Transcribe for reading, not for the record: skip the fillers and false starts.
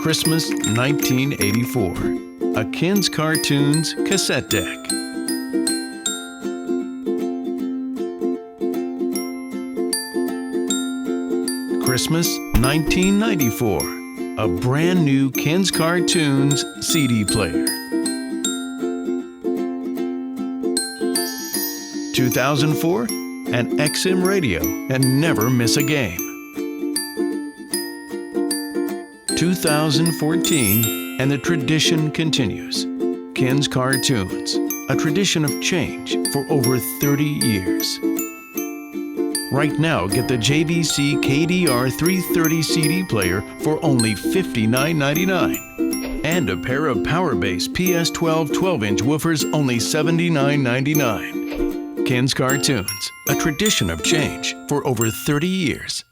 Christmas 1984. A Ken's Cartoons cassette deck. Christmas 1994. A brand new Ken's Cartoons CD player. 2004. An XM radio and never miss a game. 2014, and the tradition continues. Ken's Cartoons, a tradition of change for over 30 years. Right now, get the JVC KDR 330 CD player for only $59.99. And a pair of Powerbase PS12 12-inch woofers only $79.99. Ken's Cartoons, a tradition of change for over 30 years.